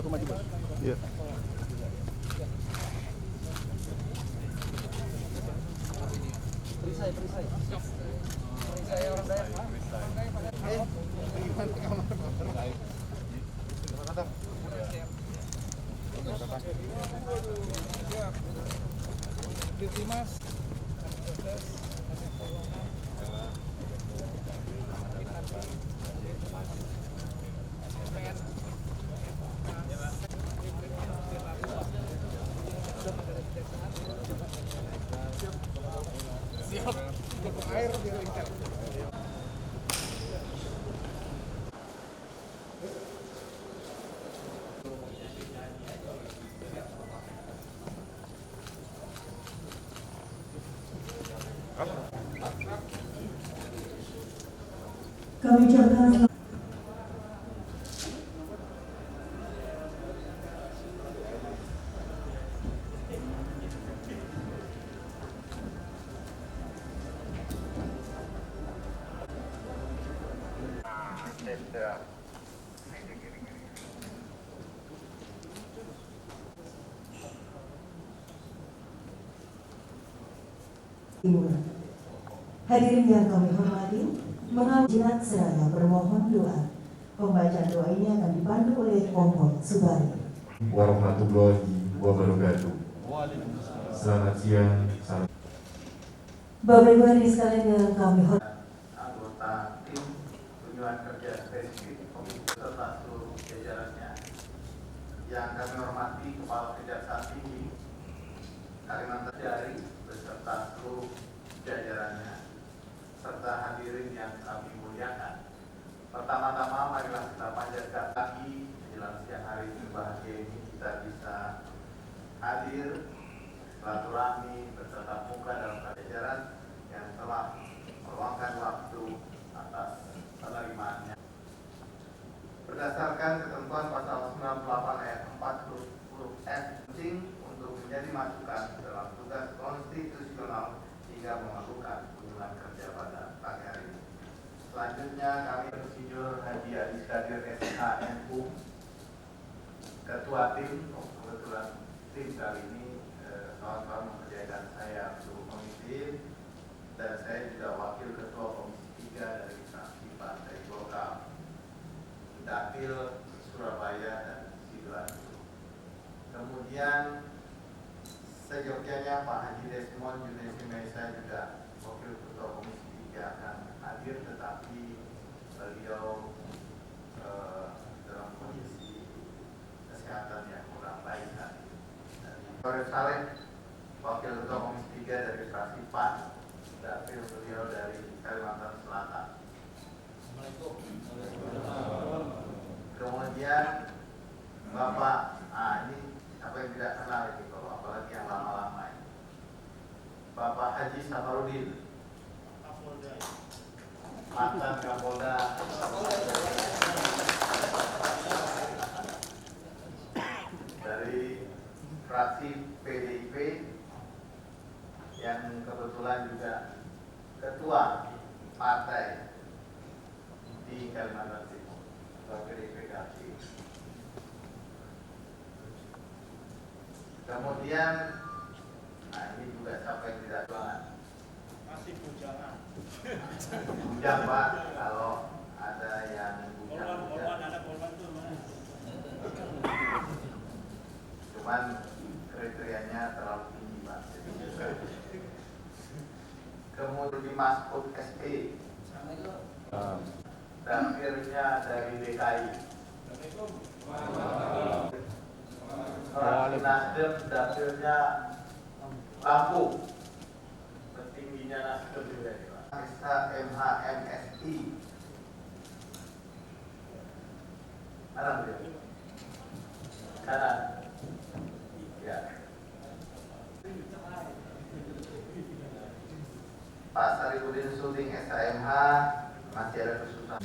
maju bos. Iya. Perisai orang Dayak. Gimana kamar? Mas. Siap. Air biar ikat. Kami ucapkan hadirin yang kami hormati, mengajiat seraya bermohon doa. Pembacaan doa ini akan dipandu oleh Kompol Subari. Warahmatullahi wabarakatuh. Selamat siang. Bapak Ibu hadirin sekalian yang kami hormati, anggota tim kunjungan kerja spesifik komisi serta seluruh jajarannya yang kami hormati Kepala Kejaksaan Tinggi Kalimantan Jari beserta seluruh jajarannya serta hadirin yang kami muliakan. Pertama-tama marilah kita panjatkan pagi menjelang siang hari yang bahagia ini kita bisa hadir silaturahmi bertatap muka dalam jajaran yang telah meluangkan waktu atas penerimaannya. Berdasarkan ketentuan pasal 98 ayat 4 huruf F penting untuk menjadi masukan dalam tugas konstitusional hingga melakukan kunjungan kerja pada pagi hari ini. Selanjutnya kami Insinyur Haji Adi Kadir SHMU, Ketua tim, kebetulan tim kali ini kawan-kawan mempercayakan saya untuk komisi dan saya juga wakil ketua komisi 3 dari fraksi Partai Golkar Dapil Surabaya dan Sidoarjo. Kemudian seyogyanya Pak Haji Desmond Yunesi Mesa juga wakil ketua komisi 3 akan hadir, tetapi beliau dalam kondisi kesehatan yang kurang baik tadi. Pak Saleh, wakil ketua komisi 3 dari fraksi PAN, dapil beliau dari Kalimantan Selatan. Kemudian Bapak, ini apa yang tidak kenal ini, kalau apalagi yang lama-lama ini. Bapak Haji Safarudin, mantan Kapolda dari fraksi PDIP yang kebetulan juga ketua partai di Kalimantan Timur, PDIP Kalti. Kemudian, ini juga siapa yang tidak jualan? Masih bujangan. Bujang Pak, kalau ada yang bujang-bujang. Cuman kriterianya terlalu tinggi Pak. Kemudian di Maskud SE, dapilnya dari DKI. Nasdem dapilnya Lampung, petingginya Nasdem juga ini Pak. MHMSI, mana beliau? Kanan. Ya. Pak Sarifudin Suding SHMH masih ada kesusahan.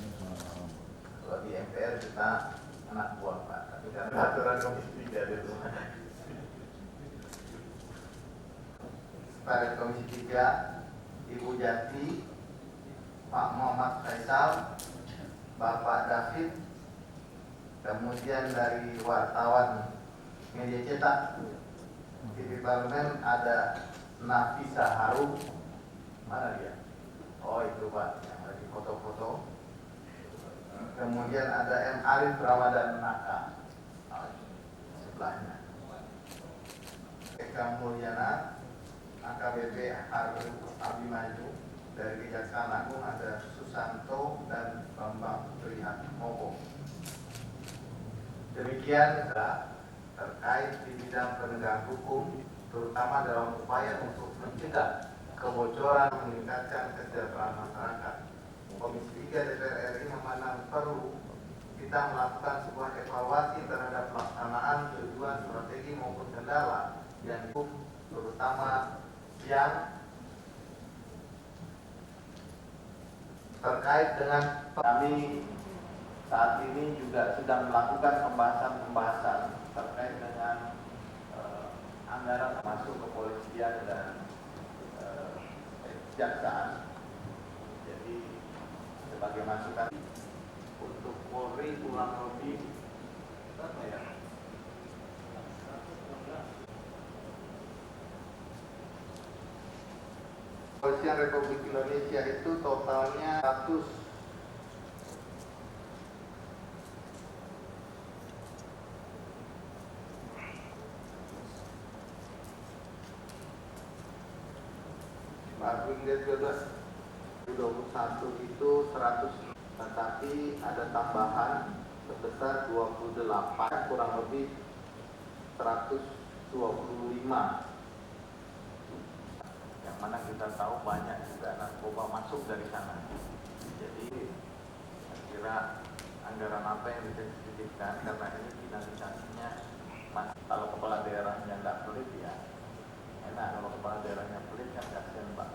Kalau di MPR kita anak buah Pak, tapi karena aturan komisi 3 di rumah. Pada komisi 3, Ibu Jati, Pak Muhammad Faisal, Bapak David, Kemudian dari wartawan media cetak TV Parlemen ada Nafisa Harum. Mana dia? Oh itu Pak, yang lagi foto-foto. Kemudian ada M. Arif Ramadan Naka, sebelahnya. Eka Mulyana, AKBP Abimaju. Dari Kejaksaan Agung ada Susanto dan Bambang Prihatmoko. Demikian terkait di bidang penegakan hukum, terutama dalam upaya untuk mencegah kebocoran meningkatkan kesejahteraan masyarakat. Komisi 3 DPR RI memandang perlu kita melakukan sebuah evaluasi terhadap pelaksanaan tujuan strategi maupun kendala yang terutama yang terkait dengan kami saat ini juga sedang melakukan pembahasan terkait dengan anggaran masuk kepolisian dan kejaksaan. Jadi sebagai masukan untuk Polri kurang lebih berapa ya? Kepolisian Republik Indonesia itu totalnya 100 Ringget 2021 itu 100, tetapi ada tambahan sebesar 28 kurang lebih 125. Yang mana kita tahu banyak juga narkoba masuk dari sana. Jadi saya kira anggaran apa yang bisa dititipkan karena ini finalisasinya kalau kepala daerahnya tidak pelit ya enak, kalau kepala daerahnya pelit kan kasihan Pak.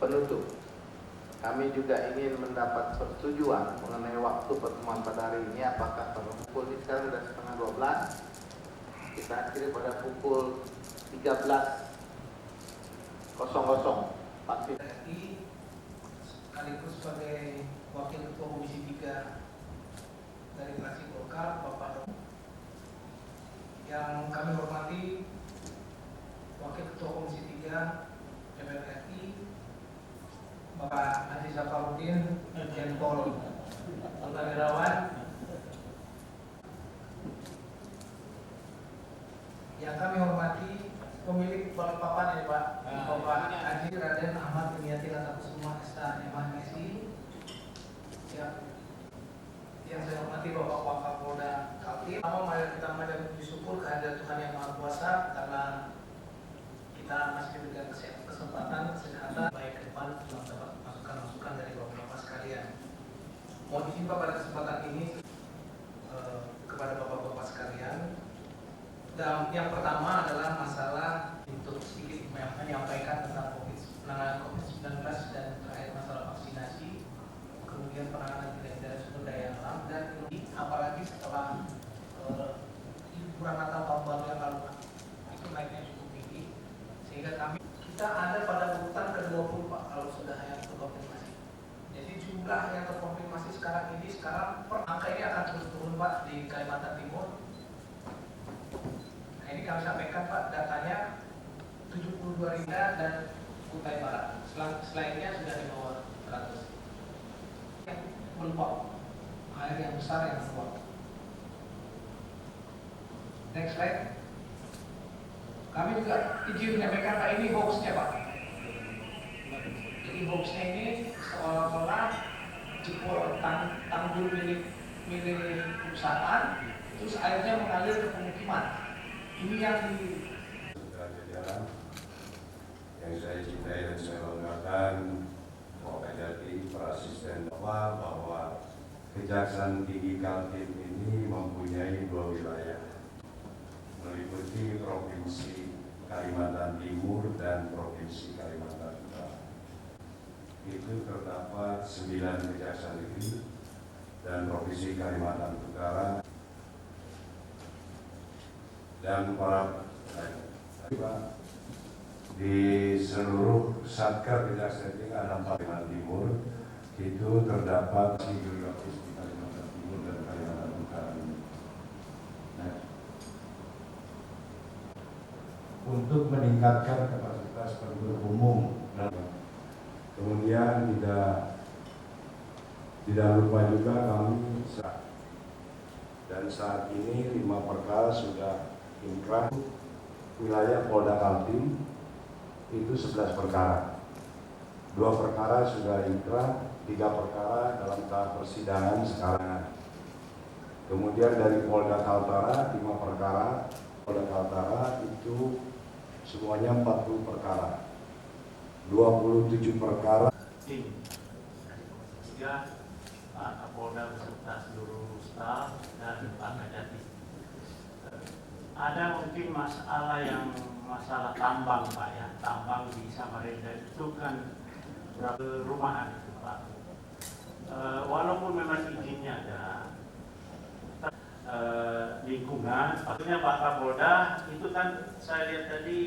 Penutup, kami juga ingin mendapat persetujuan mengenai waktu pertemuan pada hari ini. Apakah pada pukul ini sekarang sudah setengah 12, kita akhiri pada pukul 13.00 pasti. Sekaligus sebagai Wakil Ketua Komisi 3 dari fraksi Golkar, Bapak yang kami hormati Wakil Ketua Komisi 3 DPR RI, Bapak Haji Safarudin, Irjen Pol Purnawirawan, yang kami hormati pemilik Balikpapan ya Pak, Bapak Haji Raden Ahmad Biniati Latakusuma SH MSI, yang saya hormati Bapak Wakapolda Kaltim. Mari kita mengucap syukur kehadirat Tuhan Yang Maha Kuasa karena kita masih diberikan kesempatan kesehatan baik ke depan dalam dapat masukan-masukan dari bapak-bapak sekalian. Mohon izin Pak pada kesempatan ini kepada bapak-bapak sekalian. Dan yang pertama adalah masalah untuk sedikit menyampaikan tentang penanganan COVID-19 dan terkait masalah vaksinasi, kemudian penanganan tindak pidana sumber daya alam, dan apalagi setelah liburan Natal tahun baru yang lalu itu naiknya cukup tinggi, sehingga kita ada pada urutan ke-20 Pak kalau sudah yang terkonfirmasi. Jadi jumlah yang terkonfirmasi sekarang angka ini akan terus turun Pak di Kalimantan Timur. Nah ini kami sampaikan Pak datanya 72.000 dan Kutai Barat. Selainnya sudah di bawah 100. Yang meluap, air yang besar yang meluap. Next slide. Kami juga izin menyampaikan Pak, ini hoaxnya Pak. Jadi hoaxnya ini seolah-olah jebol tanggul milik perusahaan, terus airnya mengalir ke pemukiman. Ini yang jajaran yang saya cintai dan saya banggakan, Bapak Jati, para asisten bahwa Kejaksaan Tinggi Kaltim ini mempunyai 2 wilayah, meliputi Provinsi Kalimantan Timur dan Provinsi Kalimantan Utara. Itu terdapat 9 kejaksaan negeri dan Provinsi Kalimantan Utara dan para di seluruh Satker Kejaksaan Tinggi ada 4 Kalimantan Timur itu terdapat di geografis di Kalimantan Timur dan Kalimantan untuk meningkatkan kapasitas penuntut umum. Kemudian tidak lupa juga kami dan saat ini 5 perkara sudah inkrah. Wilayah Polda Kaltim itu 11 perkara. 2 perkara sudah inkrah, 3 perkara dalam tahap persidangan sekarang. Kemudian dari Polda Kaltara 5 perkara, Polda Kaltara itu semuanya 40 perkara, 27 perkara. Tiga, Pak Kapolda beserta seluruh staf dan Pak Kajati. Ada mungkin masalah tambang Pak ya, tambang di Samarinda itu kan perumahan itu Pak. Walaupun memang izinnya ada lingkungan, maksudnya Pak Kapolda itu kan saya lihat tadi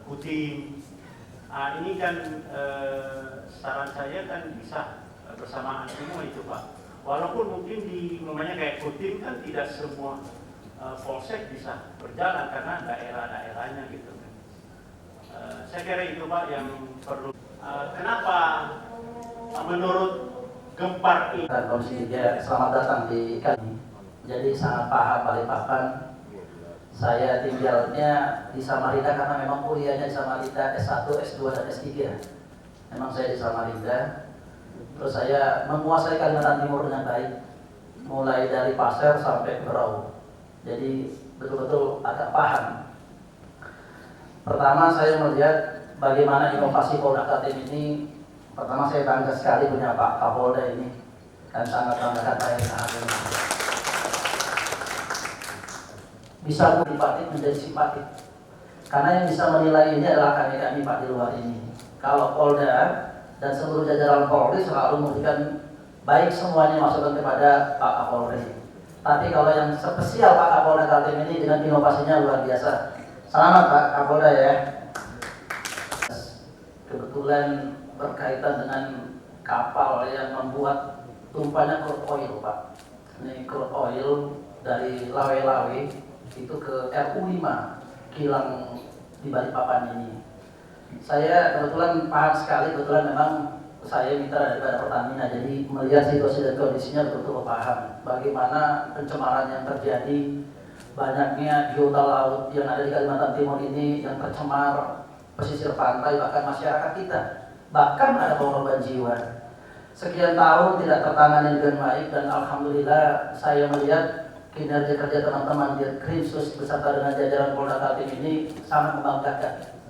Kutim. Ini kan saran saya kan bisa bersamaan semua itu Pak. Walaupun mungkin di namanya kayak Kutim kan tidak semua polsek bisa berjalan karena daerah-daerahnya gitu. Saya kira itu Pak yang perlu. Kenapa menurut Gempar ini? Komisi 3, selamat datang di kami. Jadi sangat paham Balikpapan. Saya tinggalnya di Samarinda karena memang kuliahnya di Samarinda S1, S2, dan S3. Memang saya di Samarinda. Terus saya menguasai Kalimantan Timur dengan baik, mulai dari Pasir sampai Berau. Jadi betul-betul agak paham. Pertama saya melihat bagaimana inovasi Polda Kaltim ini. Pertama saya bangga sekali punya Pak Kapolda ini, dan sangat banggakan saya saat ini. Bisa simpatik menjadi simpatik, karena yang bisa menilai ini adalah kami Pak di luar ini. Kalau Polda dan seluruh jajaran Polri selalu memberikan baik semuanya masukan kepada Pak Kapolri. Tapi kalau yang spesial Pak Kapolda Kaltim ini dengan inovasinya luar biasa. Selamat Pak Kapolda ya. Kebetulan berkaitan dengan kapal yang membuat tumpahannya crude oil Pak. Ini crude oil dari Lawe-Lawe itu ke RU5 kilang di Balikpapan ini. Saya kebetulan paham sekali, kebetulan memang saya mitra daripada Pertamina, jadi melihat situasi dan kondisinya betul-betul paham bagaimana pencemaran yang terjadi, banyaknya biota laut yang ada di Kalimantan Timur ini yang tercemar, pesisir pantai, bahkan masyarakat kita, bahkan ada korban jiwa. Sekian tahun tidak tertangani dengan baik, dan alhamdulillah saya melihat kinerja kerja teman-teman di Krimsus beserta dengan jajaran Polda Kaltim ini sangat membanggakan.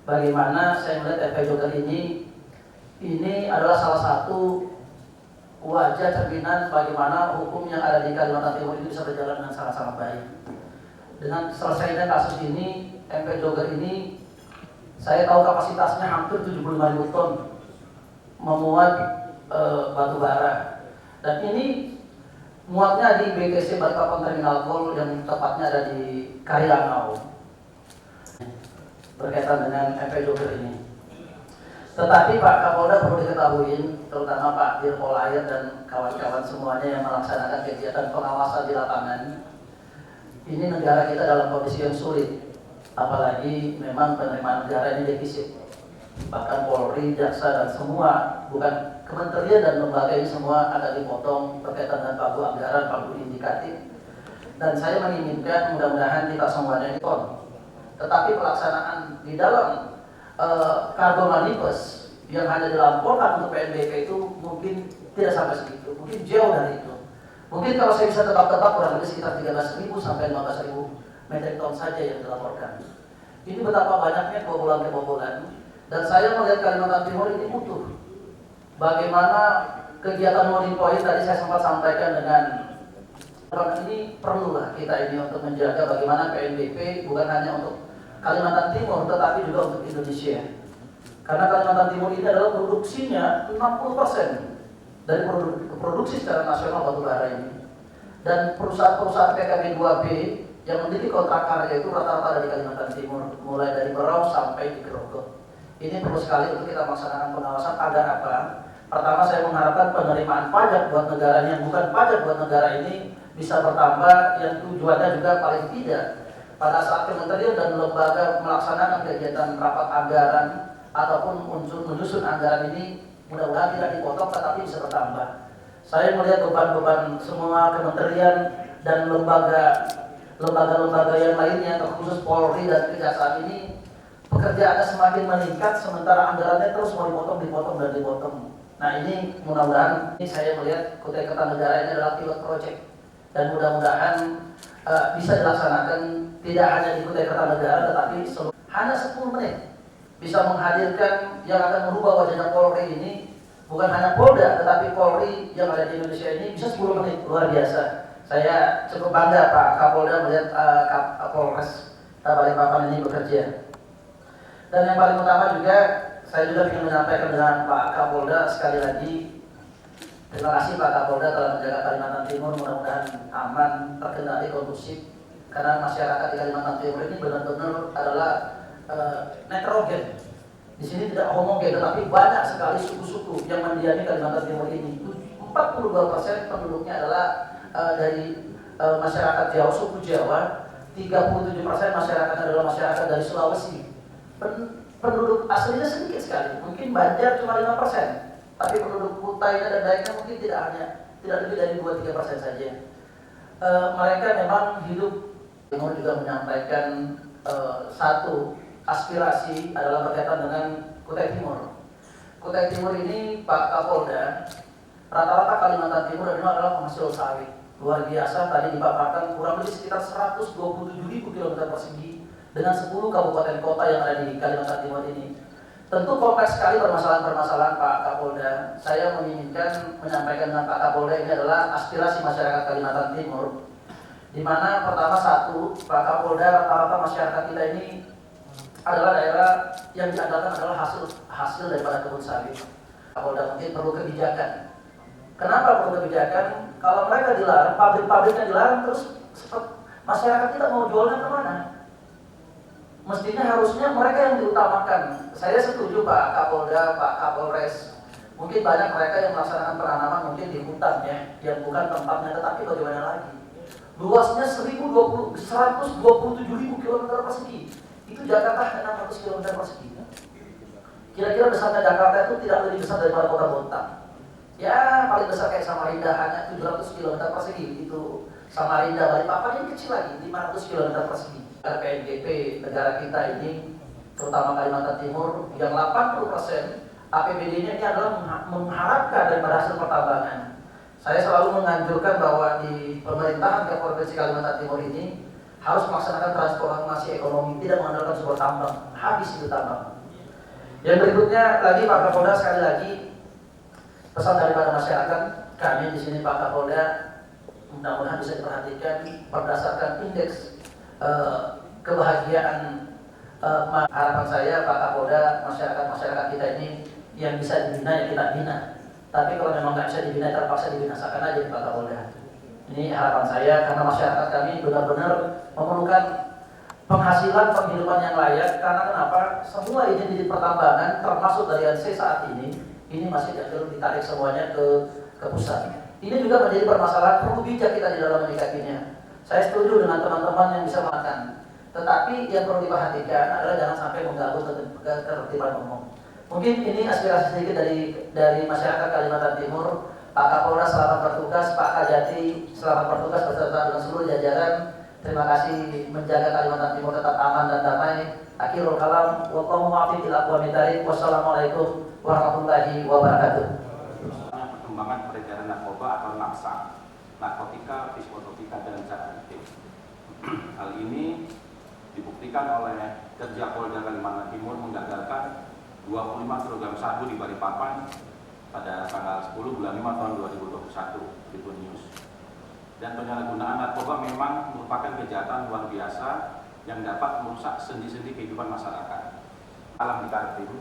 Bagaimana saya melihat FP Joker ini adalah salah satu wajah cerminan bagaimana hukum yang ada di Kalimantan Timur itu bisa berjalan dengan sangat-sangat baik. Dengan selesainya kasus ini, MP Joker ini saya tahu kapasitasnya hampir 75.000 ton memuat batu bara, dan ini muatnya di BTC Balikpapan Terminal Coal yang tepatnya ada di Karirangau berkaitan dengan MP Joker ini. Tetapi Pak Kapolda perlu diketahui, terutama Pak Dirpol Air dan kawan-kawan semuanya yang melaksanakan kegiatan pengawasan di lapangan, ini negara kita dalam kondisi yang sulit, apalagi memang penerimaan negara ini defisit. Bahkan Polri, Jaksa, dan semua, bukan kementerian dan lembaga ini semua agak dipotong berkaitan dengan pagu anggaran, pagu indikatif. Dan saya menginginkan mudah-mudahan kita semuanya ton. Tetapi pelaksanaan di dalam kargo manifest yang hanya dilaporkan untuk PNBP itu mungkin tidak sampai segitu, mungkin jauh dari itu. Mungkin kalau saya bisa tetap-tetap kurang lebih sekitar 13.000 sampai 15.000 metrik ton saja yang dilaporkan. Ini betapa banyaknya kebobolan-kebobolan. Dan saya melihat Kalimantan Timur ini utuh. Bagaimana kegiatan mooring point tadi saya sempat sampaikan dengan ini perlulah kita ini untuk menjaga bagaimana PNBP bukan hanya untuk Kalimantan Timur tetapi juga untuk Indonesia. Karena Kalimantan Timur ini adalah produksinya 60% dari produksi secara nasional batubara ini. Dan perusahaan-perusahaan PKB 2B yang memiliki kontrak karya itu rata-rata ada di Kalimantan Timur, mulai dari Berau sampai di Grogol. Ini perlu sekali untuk kita melaksanakan pengawasan agar apa? Pertama, saya mengharapkan penerimaan pajak buat negara yang bukan pajak buat negara ini bisa bertambah, yang tujuannya juga paling tidak pada saat kementerian dan lembaga melaksanakan kegiatan rapat anggaran ataupun menyusun anggaran ini mudah-mudahan tidak dipotong tetapi bisa bertambah. Saya melihat beban-beban semua kementerian dan lembaga-lembaga yang lainnya, terkhusus Polri dan Kejaksaan ini, pekerjaannya semakin meningkat sementara anggarannya terus mau dipotong. Nah ini mudah-mudahan ini saya melihat Kutai Kertanegara ini adalah pilot project dan mudah-mudahan bisa dilaksanakan tidak hanya di Kutai Kertanegara tetapi hanya 10 menit bisa menghadirkan yang akan merubah wajahnya Polri ini, bukan hanya Polda tetapi Polri yang ada di Indonesia ini bisa 10 menit, luar biasa. Saya cukup bangga Pak Kapolda melihat Kapolres Balikpapan ini bekerja. Dan yang paling utama juga saya juga ingin menyampaikan dengan Pak Kapolda sekali lagi, terima kasih Pak Kapolda telah menjaga Kalimantan Timur mudah-mudahan aman, terkendali, kondusif. Karena masyarakat di Kalimantan Timur ini benar-benar adalah heterogen. Di sini tidak homogen, tetapi banyak sekali suku-suku yang mendiami Kalimantan Timur ini. 42% penduduknya adalah dari masyarakat Jawa, suku Jawa. 37% masyarakat adalah masyarakat dari Sulawesi. Penduduk aslinya sedikit sekali, mungkin Banjar cuma 5%, tapi penduduk Kutainya dan Dayaknya mungkin tidak lebih dari 2-3% saja. Mereka memang hidup. Timur juga menyampaikan satu aspirasi adalah berkaitan dengan Kutai Timur. Kutai Timur ini Pak Kapolda, rata-rata Kalimantan Timur adalah penghasil sawit. Luar biasa, tadi dipaparkan kurang lebih sekitar 127.000 km persegi dengan 10 kabupaten kota yang ada di Kalimantan Timur ini. Tentu kompleks sekali permasalahan-permasalahan Pak Kapolda. Saya menginginkan menyampaikan dengan Pak Kapolda ini adalah aspirasi masyarakat Kalimantan Timur, di mana pertama satu, Pak Kapolda, rata-rata masyarakat kita ini adalah daerah yang diandalkan adalah hasil daripada kebun sawit. Kapolda mungkin perlu kebijakan. Kenapa perlu kebijakan? Kalau mereka dilarang, pabrik-pabriknya dilarang, terus masyarakat kita mau jualnya kemana? Mestinya harusnya mereka yang diutamakan. Saya setuju Pak Kapolda, Pak Kapolres. Mungkin banyak mereka yang melaksanakan penanaman mungkin di hutan ya, yang bukan tempatnya, tetapi bagaimana lagi? Luasnya 127.000 km persegi. Itu Jakarta 600 km persegi. Kira-kira besarnya Jakarta itu tidak lebih besar daripada kota Bontang. Ya paling besar kayak Samarinda hanya 700 km persegi. Itu Samarinda, Balikpapan ini kecil lagi, 500 km persegi. PNGP negara kita ini, terutama Kalimantan Timur, yang 80% APBD-nya ini adalah mengharapkan daripada hasil pertambangan. Saya selalu menganjurkan bahwa di pemerintahan Provinsi Kalimantan Timur ini harus melaksanakan transformasi ekonomi, tidak mengandalkan sumber tambang, habis itu tambang. Yang berikutnya lagi Pak Kapolda, sekali lagi pesan daripada masyarakat kami di sini Pak Kapolda, mudah-mudahan bisa diperhatikan berdasarkan indeks kebahagiaan. Harapan saya Pak Kapolda, masyarakat kita ini yang bisa dibina ya kita bina. Tapi kalau memang nggak bisa dibina, terpaksa dibinasakan aja Pak Kapolda. Ini harapan saya karena masyarakat kami benar-benar memerlukan penghasilan penghidupan yang layak. Karena kenapa? Semua izin pertambangan termasuk dari ANC saat ini masih ditarik semuanya ke pusat. Ini juga menjadi permasalahan, perlu bijak kita di dalam menyikapinya. Saya setuju dengan teman-teman yang bisa makan, tetapi yang perlu diperhatikan adalah jangan sampai mengganggu ketertiban umum. Mungkin ini aspirasi sedikit dari masyarakat Kalimantan Timur. Pak Kapolda selamat bertugas, Pak Kajati selamat bertugas beserta dengan seluruh jajaran. Terima kasih menjaga Kalimantan Timur tetap aman dan damai. Akhirul kalam, wallahu muwaffiq ila aqwamit thariq. Wassalamualaikum warahmatullahi wabarakatuh. Perkembangan peredaran narkoba atau NAPSA, narkotika, psikotropika, dan zat aktif. Hal ini dibuktikan oleh kerja Polda Kalimantan Timur menggagalkan 25 kg sabu di Balikpapan pada tanggal 10 bulan 5 tahun 2021 di News. Dan penyalahgunaan narkoba memang merupakan kejahatan luar biasa yang dapat merusak sendi-sendi kehidupan masyarakat. Alam di Kaltim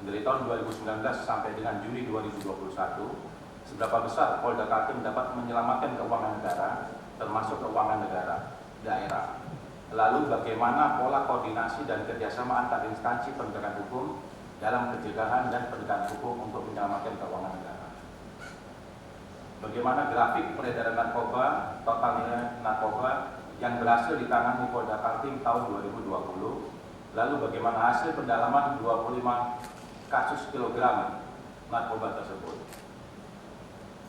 dari tahun 2019 sampai dengan Juni 2021, seberapa besar Polda Kaltim dapat menyelamatkan keuangan negara, termasuk keuangan negara daerah. Lalu bagaimana pola koordinasi dan kerjasama antar instansi penegakan hukum dalam pencegahan dan penegakan hukum untuk menyelamatkan keuangan negara. bagaimana grafik peredaran narkoba, total nilai narkoba yang berhasil ditangani Polda Kaltim tahun 2020, lalu bagaimana hasil pendalaman 25 kasus kilogram narkoba tersebut.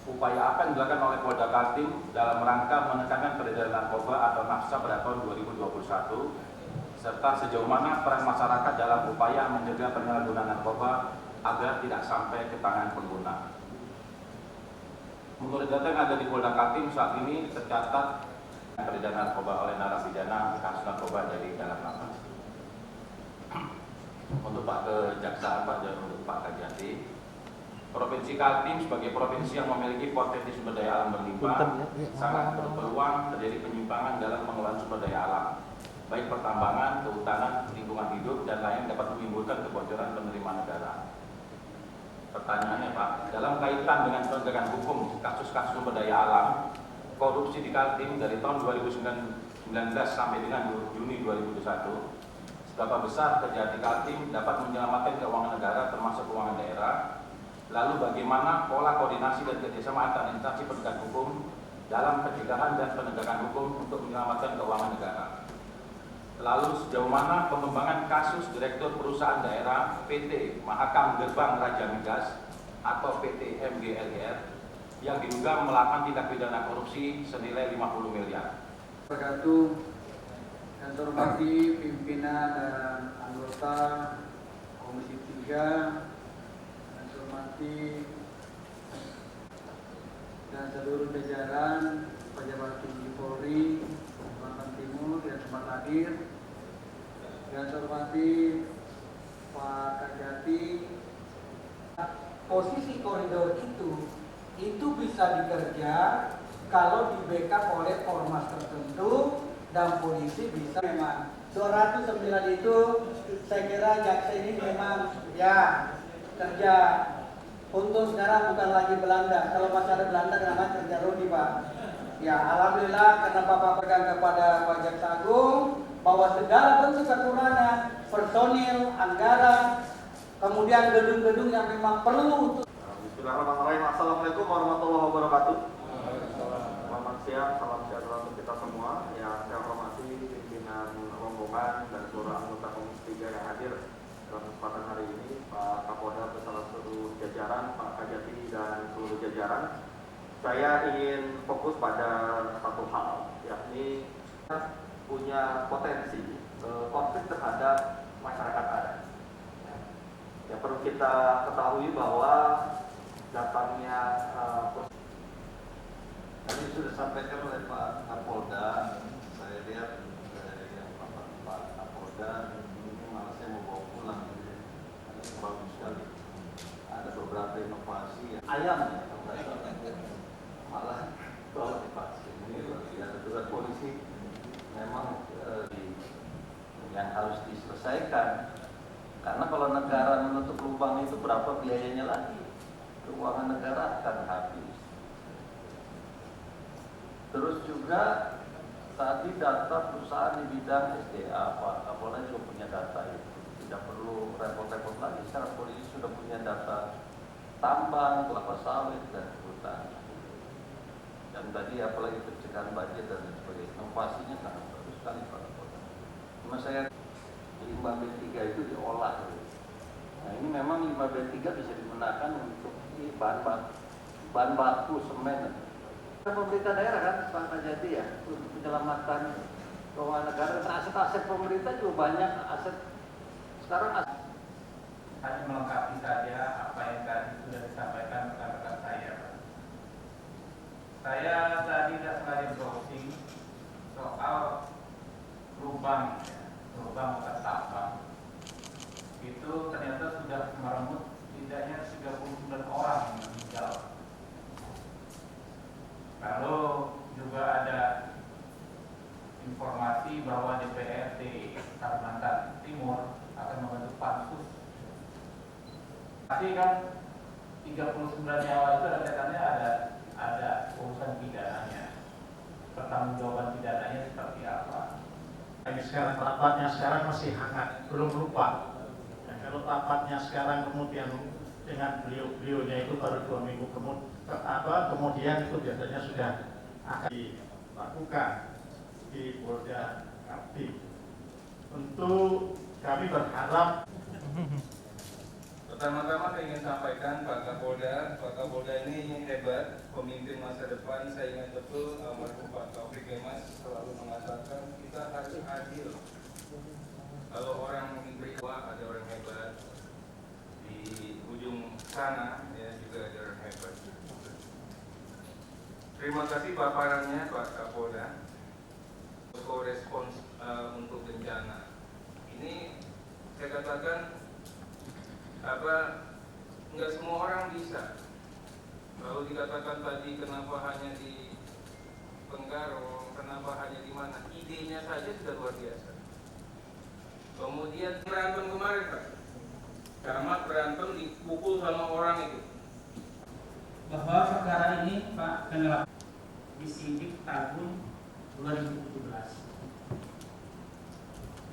Upaya apa yang dilakukan oleh Polda Kaltim dalam rangka menekankan peredaran narkoba atau NAFSA pada tahun 2021, serta sejauh mana peran masyarakat dalam upaya mencegah penyalahgunaan narkoba agar tidak sampai ke tangan pengguna. Menurut data yang ada di Polda Kaltim saat ini tercatat peredaran narkoba oleh narapidana kasus narkoba dari dalam lapas. Untuk Pak Kejaksaan, untuk Pak Kajati, Provinsi Kaltim sebagai provinsi yang memiliki potensi sumber daya alam berlimpah sangat berpeluang terjadi penyimpangan dalam pengelolaan sumber daya alam, baik pertambangan, kehutanan, lingkungan hidup, dan lain dapat menimbulkan kebocoran penerimaan negara. Pertanyaannya Pak, dalam kaitan dengan penegakan hukum kasus-kasus sumber daya alam, korupsi di Kaltim dari tahun 2019 sampai dengan Juni 2021, seberapa besar Kejati Kaltim dapat menyelamatkan keuangan negara termasuk keuangan daerah? Lalu bagaimana pola koordinasi dan kerjasama antar instansi penegak hukum dalam pencegahan dan penegakan hukum untuk menyelamatkan keuangan negara? Lalu sejauh mana pengembangan kasus Direktur Perusahaan Daerah PT Mahakam Gerbang Raja Migas atau PT MGLR yang diduga melakukan tindak pidana korupsi senilai 50 miliar? Wabarakatuh. Yang saya hormati pimpinan dan anggota Komisi 3, yang saya hormati dan seluruh jajaran pejabat tinggi Polri Kalimantan Timur yang sempat hadir, yang saya hormati Pak Kajati. Posisi koridor itu bisa dikerja kalau di backup oleh ormas tertentu dan polisi bisa. Memang 209 itu saya kira jaksa ini memang ya kerja untuk sekarang bukan lagi Belanda. Kalau masih ada Belanda kenapa kerja Rodi Pak? Ya alhamdulillah karena Bapak pegang kepada Pak Jaksa Agung bahwa segala bentuk kekurangan personil, anggaran, kemudian gedung-gedung yang memang perlu untuk. Bismillahirrahmanirrahim. Assalamualaikum warahmatullahi wabarakatuh. Selamat siang, salam sejahtera untuk kita semua. Yang saya hormati pimpinan rombongan dan seluruh anggota Komisi 3 yang hadir dalam kesempatan hari ini, Pak Kapolda beserta seluruh jajaran, Pak Kajati dan seluruh jajaran. Saya ingin fokus pada satu hal, yakni punya potensi konflik terhadap masyarakat adat. Ya, perlu kita ketahui bahwa datangnya tadi sudah disampaikan oleh Pak Kapolda. Saya lihat dari yang Pak Kapolda ini malah saya mau bawa pulang, bagus sekali. Ada beberapa inovasi ayam ya, malah bawa divaksin. Ini luar biasa. Polisi memang yang harus diselesaikan. Karena kalau negara menutup lubang itu berapa biayanya lagi? Keuangan negara akan habis. Terus juga tadi data perusahaan di bidang SDA, Pak Kapolda juga punya data itu. Tidak perlu repot-repot lagi. Sekarang polisi sudah punya data tambang, kelapa sawit, dan hutan. Dan tadi apalagi pencegahan banjir dan sebagainya. Inovasinya sangat bagus sekali Pak Kapolda. Cuma saya limbah B3 itu diolah. Nah ini memang limbah B3 bisa digunakan untuk bahan baku semen. Pemerintah daerah kan Pak Kajati ya, untuk penyelamatan keuangan negara. Aset-aset pemerintah juga banyak aset. Sekarang hanya melengkapi saja apa yang tadi sudah disampaikan rekan-rekan saya. Saya tadi tidak sengaja browsing soal lubang bekas tambang. Itu ternyata sudah merenggut tidaknya 39 orang yang meninggal. Lalu juga ada informasi bahwa DPRD Kalimantan Timur akan membentuk pansus. Pasti kan 39 nyawa itu ada kaitannya ada urusan pidananya. Pertanggungjawaban pidananya seperti apa? Sekarang rapatnya sekarang masih hangat, belum lupa. Dan kalau rapatnya sekarang kemudian dengan beliau-beliaunya itu baru 2 minggu kemudian itu biasanya sudah akan dilakukan di Polda Kaltim. Tentu kami berharap. Pertama-tama saya ingin sampaikan Pak Kapolda ini hebat, pemimpin masa depan. Saya ingat betul almarhum Pak Taufik Kemas selalu mengatakan kita harus adil. Kalau orang beriwa ada orang hebat, di ujung sana ya juga ada orang hebat. Terima kasih paparannya Pak Kapolda. Respons untuk bencana ini saya katakan nggak semua orang bisa. Kalau dikatakan tadi kenapa hanya di Penggaro, kenapa hanya di mana, idenya saja sudah luar biasa. Kemudian berantem kemarin Pak, Camat berantem dipukul sama orang itu. Bahwa perkara ini Pak Kenal disidik tahun 2017,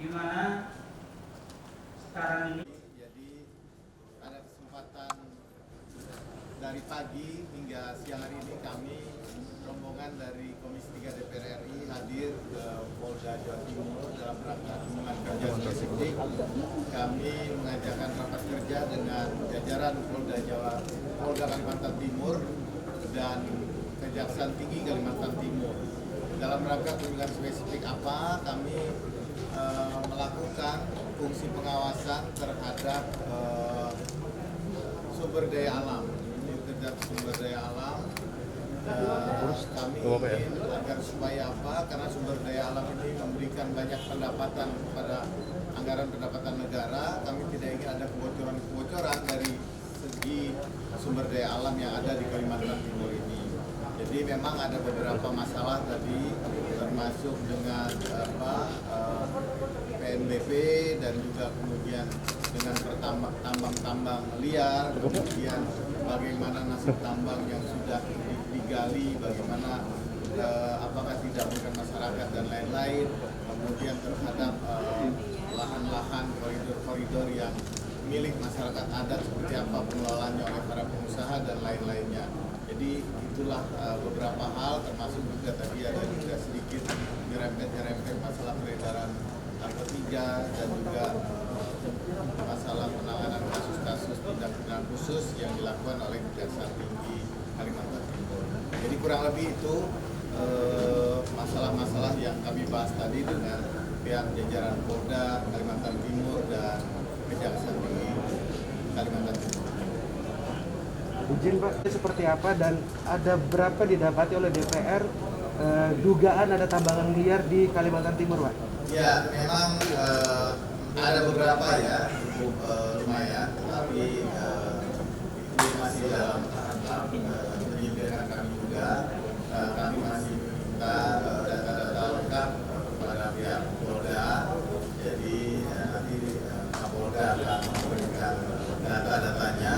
di mana sekarang ini. Pada kesempatan dari pagi hingga siang hari ini kami rombongan dari Komisi 3 DPR RI hadir ke Polda Jawa Timur dalam rangka kunjungan kerja spesifik. Kami mengajakkan rapat kerja dengan jajaran Polda Kalimantan Timur dan Kejaksaan Tinggi Kalimantan Timur. Dalam rangka kunjungan spesifik apa? Kami melakukan fungsi pengawasan terhadap sumber daya alam. Ini terhadap sumber daya alam. Kami ingin agar supaya apa? Karena sumber daya alam ini memberikan banyak pendapatan kepada anggaran pendapatan negara. Kami tidak ingin ada kebocoran dari segi sumber daya alam yang ada di Kalimantan Timur ini. Jadi memang ada beberapa masalah tadi, termasuk dengan PNBP dan juga kemudian dengan tambang liar, kemudian bagaimana nasib tambang yang sudah digali, bagaimana apakah tidak merugikan masyarakat dan lain-lain, kemudian terhadap lahan-lahan koridor-koridor yang milik masyarakat adat seperti apa pengelolaannya oleh para pengusaha dan lain-lainnya. Jadi itulah beberapa hal, termasuk juga tadi ada juga sedikit nyerempet masalah peredaran narkotika dan juga masalah penanganan kasus-kasus tindak pidana khusus yang dilakukan oleh Kejaksaan Tinggi Kalimantan Timur. Jadi kurang lebih itu masalah-masalah yang kami bahas tadi dengan pihak jajaran Polda Kalimantan Timur dan Kejaksaan Tinggi Kalimantan Timur. Izin Pak, seperti apa dan ada berapa didapati oleh DPR dugaan ada tambangan liar di Kalimantan Timur, Pak? Ya, memang ada beberapa ya, cukup lumayan, tapi ini masih dalam tahap penyelidikan kami juga. Kami masih minta data-data lengkap kepada pihak Polda. Jadi nanti Kapolda akan memberikan data-datanya.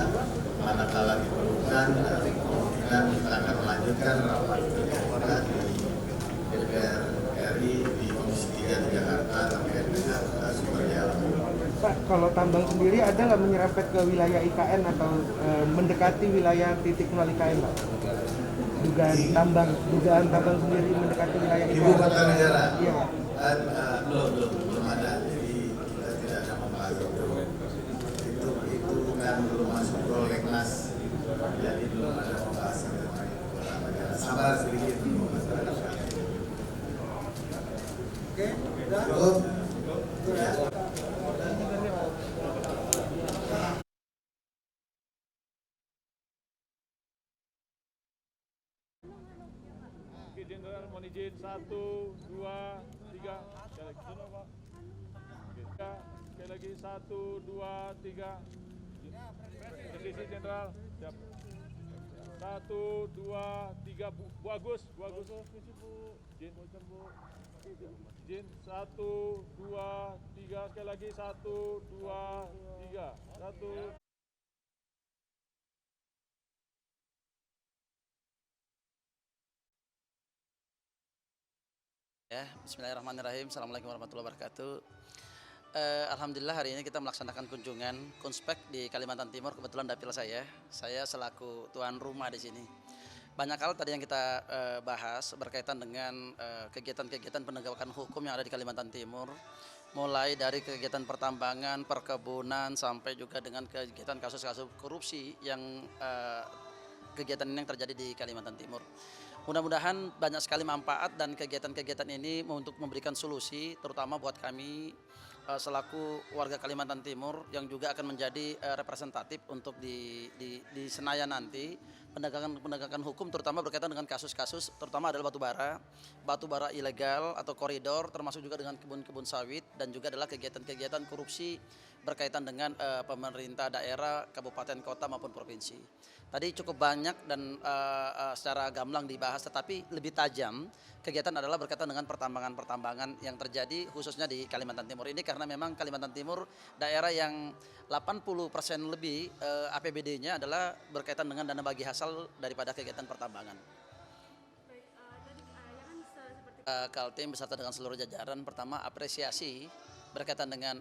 Manakala diperlukan, kemungkinan kita akan melanjutkan rapat kerja di DPR RI di Komisi 3 di Jakarta terkait dengan sumber daya alam. Pak, kalau tambang sendiri ada nggak menyerempet ke wilayah IKN atau mendekati wilayah titik nol IKN, Pak? Dugaan tambang sendiri mendekati wilayah IKN. Ibu kota negara? Iya, Pak. Belum ada. Jadi kita tidak ada membahas itu. Itu kan belum masuk prolegnas. Jadi belum ada pembahasan mengenai ibu kota negara. Sabar sedikit dulu masyarakat. Oke, Cukup? Ya. Oke, Jenderal mohon izin 1, 2, 3. Sekali lagi sana, Pak. Oke. Sekali lagi 1, 2, 3. Posisi Jenderal. Siap. 1, 2, 3. Bu Agus. Bu Agus. Jin. Jin. 1, 2, 3. Sekali lagi 1, 2, 3. 1. Ya, bismillahirrahmanirrahim. Assalamualaikum warahmatullahi wabarakatuh. Alhamdulillah hari ini kita melaksanakan kunjungan Kunspek di Kalimantan Timur. Kebetulan dapil saya selaku tuan rumah di sini. Banyak hal tadi yang kita bahas berkaitan dengan kegiatan-kegiatan penegakan hukum yang ada di Kalimantan Timur, mulai dari kegiatan pertambangan, perkebunan, sampai juga dengan kegiatan kasus-kasus korupsi yang kegiatan ini yang terjadi di Kalimantan Timur. Mudah-mudahan banyak sekali manfaat dan kegiatan-kegiatan ini untuk memberikan solusi, terutama buat kami selaku warga Kalimantan Timur yang juga akan menjadi representatif untuk di Senayan nanti, penegakan hukum terutama berkaitan dengan kasus-kasus terutama adalah batu bara ilegal atau koridor, termasuk juga dengan kebun-kebun sawit, dan juga adalah kegiatan-kegiatan korupsi berkaitan dengan pemerintah daerah, kabupaten, kota maupun provinsi. Tadi cukup banyak dan secara gamblang dibahas, tetapi lebih tajam kegiatan adalah berkaitan dengan pertambangan-pertambangan yang terjadi khususnya di Kalimantan Timur ini, karena memang Kalimantan Timur daerah yang 80% lebih APBD-nya adalah berkaitan dengan dana bagi hasil daripada kegiatan pertambangan. Kaltim beserta dengan seluruh jajaran pertama apresiasi berkaitan dengan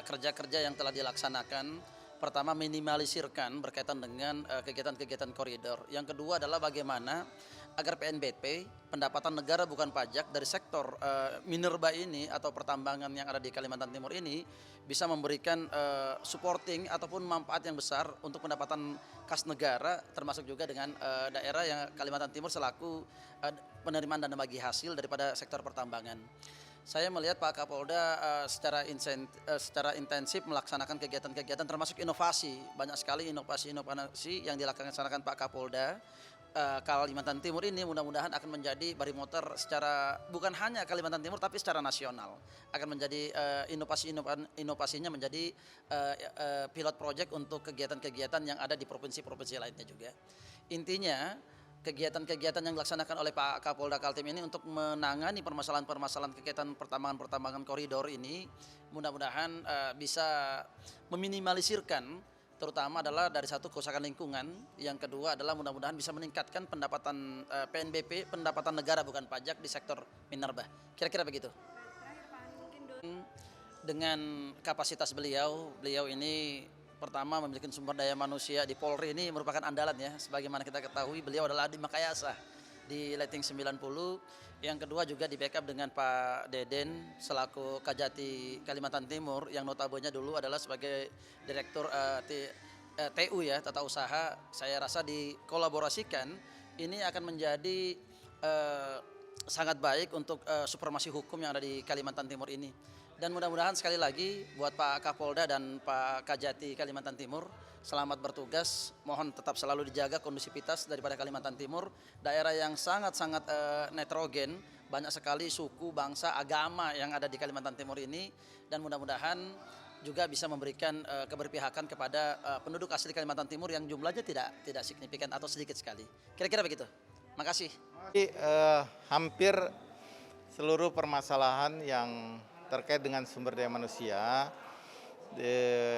kerja-kerja yang telah dilaksanakan. Pertama, minimalisirkan berkaitan dengan kegiatan-kegiatan koridor. Yang kedua adalah bagaimana agar PNBP, pendapatan negara bukan pajak, dari sektor minerba ini atau pertambangan yang ada di Kalimantan Timur ini bisa memberikan supporting ataupun manfaat yang besar untuk pendapatan kas negara, termasuk juga dengan daerah yang Kalimantan Timur selaku penerimaan dana bagi hasil daripada sektor pertambangan. Saya melihat Pak Kapolda secara intensif melaksanakan kegiatan-kegiatan termasuk inovasi. Banyak sekali inovasi yang dilaksanakan Pak Kapolda Kalimantan Timur ini, mudah-mudahan akan menjadi barometer secara bukan hanya Kalimantan Timur tapi secara nasional. Akan menjadi inovasinya menjadi pilot project untuk kegiatan-kegiatan yang ada di provinsi-provinsi lainnya juga. Intinya kegiatan-kegiatan yang dilaksanakan oleh Pak Kapolda Kaltim ini untuk menangani permasalahan-permasalahan kegiatan pertambangan koridor ini mudah-mudahan bisa meminimalisirkan, terutama adalah dari satu kerusakan lingkungan, yang kedua adalah mudah-mudahan bisa meningkatkan pendapatan PNBP, pendapatan negara bukan pajak di sektor minerba. Kira-kira begitu. Dengan kapasitas beliau ini pertama memiliki sumber daya manusia di Polri ini merupakan andalan ya. Sebagaimana kita ketahui beliau adalah Adi Makayasa di Leting 90. Yang kedua juga di backup dengan Pak Deden selaku Kajati Kalimantan Timur yang notabene dulu adalah sebagai Direktur TU ya, Tata Usaha. Saya rasa dikolaborasikan ini akan menjadi sangat baik untuk supremasi hukum yang ada di Kalimantan Timur ini. Dan mudah-mudahan sekali lagi buat Pak Kapolda dan Pak Kajati Kalimantan Timur, selamat bertugas. Mohon tetap selalu dijaga kondusivitas daripada Kalimantan Timur, daerah yang sangat-sangat heterogen, banyak sekali suku, bangsa, agama yang ada di Kalimantan Timur ini, dan mudah-mudahan juga bisa memberikan keberpihakan kepada penduduk asli Kalimantan Timur yang jumlahnya tidak signifikan atau sedikit sekali. Kira-kira begitu. Makasih. Hampir seluruh permasalahan yang terkait dengan sumber daya manusia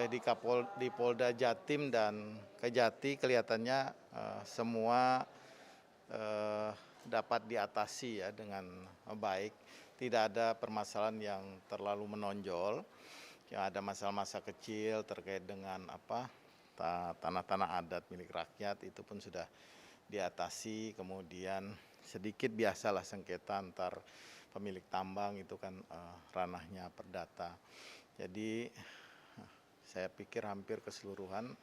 di Polda Jatim dan Kejati kelihatannya semua dapat diatasi ya dengan baik. Tidak ada permasalahan yang terlalu menonjol. Yang ada masalah-masalah kecil terkait dengan tanah-tanah adat milik rakyat itu pun sudah diatasi. Kemudian sedikit biasalah sengketa antar pemilik tambang, itu kan ranahnya perdata. Jadi saya pikir hampir keseluruhan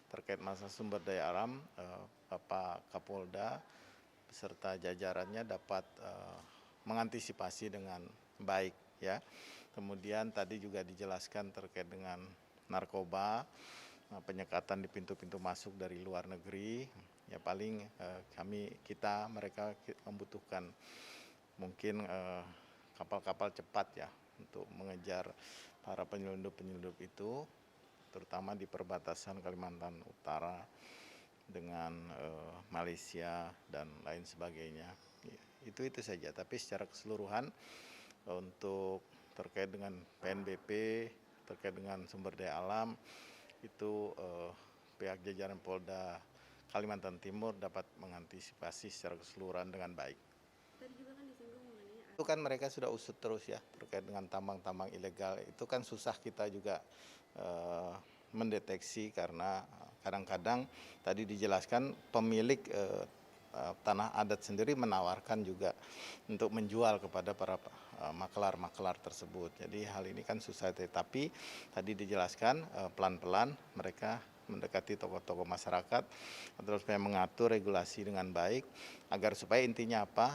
terkait masalah sumber daya alam Bapak Kapolda beserta jajarannya dapat mengantisipasi dengan baik ya. Kemudian tadi juga dijelaskan terkait dengan narkoba, penyekatan di pintu-pintu masuk dari luar negeri. Ya paling mereka membutuhkan mungkin kapal-kapal cepat ya untuk mengejar para penyelundup-penyelundup itu, terutama di perbatasan Kalimantan Utara dengan Malaysia dan lain sebagainya. Itu saja, tapi secara keseluruhan untuk terkait dengan PNBP, terkait dengan sumber daya alam, itu pihak jajaran Polda Kalimantan Timur dapat mengantisipasi secara keseluruhan dengan baik. Tadi juga kan disinggung mengenai Itu kan mereka sudah usut terus ya terkait dengan tambang-tambang ilegal. Itu kan susah kita juga mendeteksi karena kadang-kadang tadi dijelaskan pemilik tanah adat sendiri menawarkan juga untuk menjual kepada para makelar-makelar tersebut. Jadi hal ini kan susah, tapi tadi dijelaskan pelan-pelan mereka mendekati tokoh-tokoh masyarakat terus supaya mengatur regulasi dengan baik agar supaya intinya apa,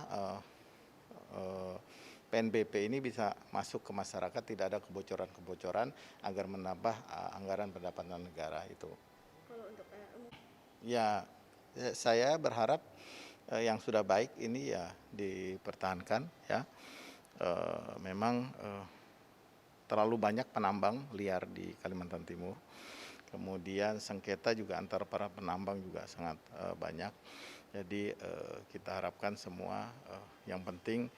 PNBP ini bisa masuk ke masyarakat, tidak ada kebocoran-kebocoran agar menambah anggaran pendapatan negara itu. Kalau untuk Ya, saya berharap yang sudah baik ini ya dipertahankan ya. Memang terlalu banyak penambang liar di Kalimantan Timur. Kemudian sengketa juga antara para penambang juga sangat banyak. Jadi kita harapkan semua yang penting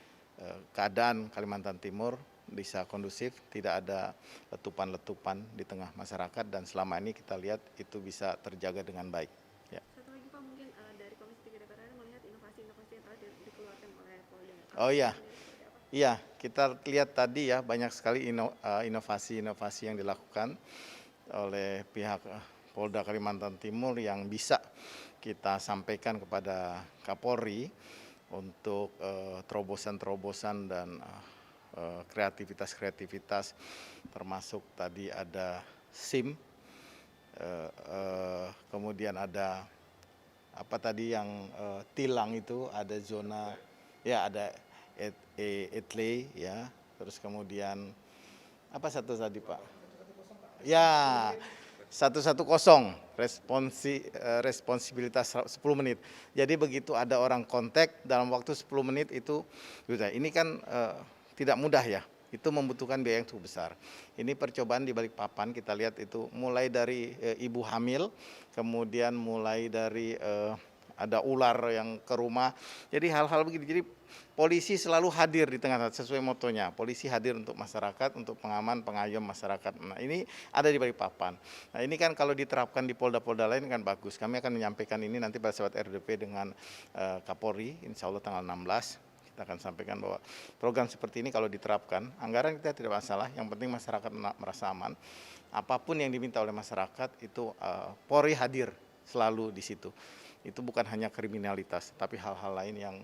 keadaan Kalimantan Timur bisa kondusif, tidak ada letupan-letupan di tengah masyarakat dan selama ini kita lihat itu bisa terjaga dengan baik. Ya. Satu lagi Pak, mungkin dari Komisi 3 DPR melihat inovasi-inovasi yang telah dikeluarkan oleh Polda. Oh iya, kita lihat tadi ya banyak sekali inovasi-inovasi yang dilakukan oleh pihak Polda Kalimantan Timur yang bisa kita sampaikan kepada Kapolri untuk terobosan-terobosan dan kreativitas-kreativitas, termasuk tadi ada SIM, kemudian ada apa tadi yang tilang itu, ada zona, ya ada etle ya, terus kemudian apa satu tadi Pak? Ya, 110 responsibilitas 10 menit. Jadi begitu ada orang kontak dalam waktu 10 menit itu, ini kan tidak mudah ya. Itu membutuhkan biaya yang cukup besar. Ini percobaan di Balikpapan kita lihat itu mulai dari ibu hamil, kemudian mulai dari ada ular yang ke rumah. Jadi hal-hal begitu. Jadi polisi selalu hadir di tengah sesuai motonya. Polisi hadir untuk masyarakat, untuk pengaman, pengayom masyarakat. Nah ini ada di Balikpapan. Nah ini kan kalau diterapkan di polda-polda lain kan bagus. Kami akan menyampaikan ini nanti pada saat RDP dengan Kapolri, insya Allah tanggal 16. Kita akan sampaikan bahwa program seperti ini kalau diterapkan, anggaran kita tidak masalah. Yang penting masyarakat merasa aman. Apapun yang diminta oleh masyarakat itu Polri hadir selalu di situ. Itu bukan hanya kriminalitas, tapi hal-hal lain yang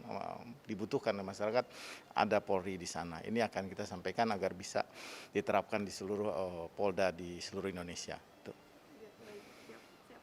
dibutuhkan oleh masyarakat, ada Polri di sana. Ini akan kita sampaikan agar bisa diterapkan di seluruh polda di seluruh Indonesia.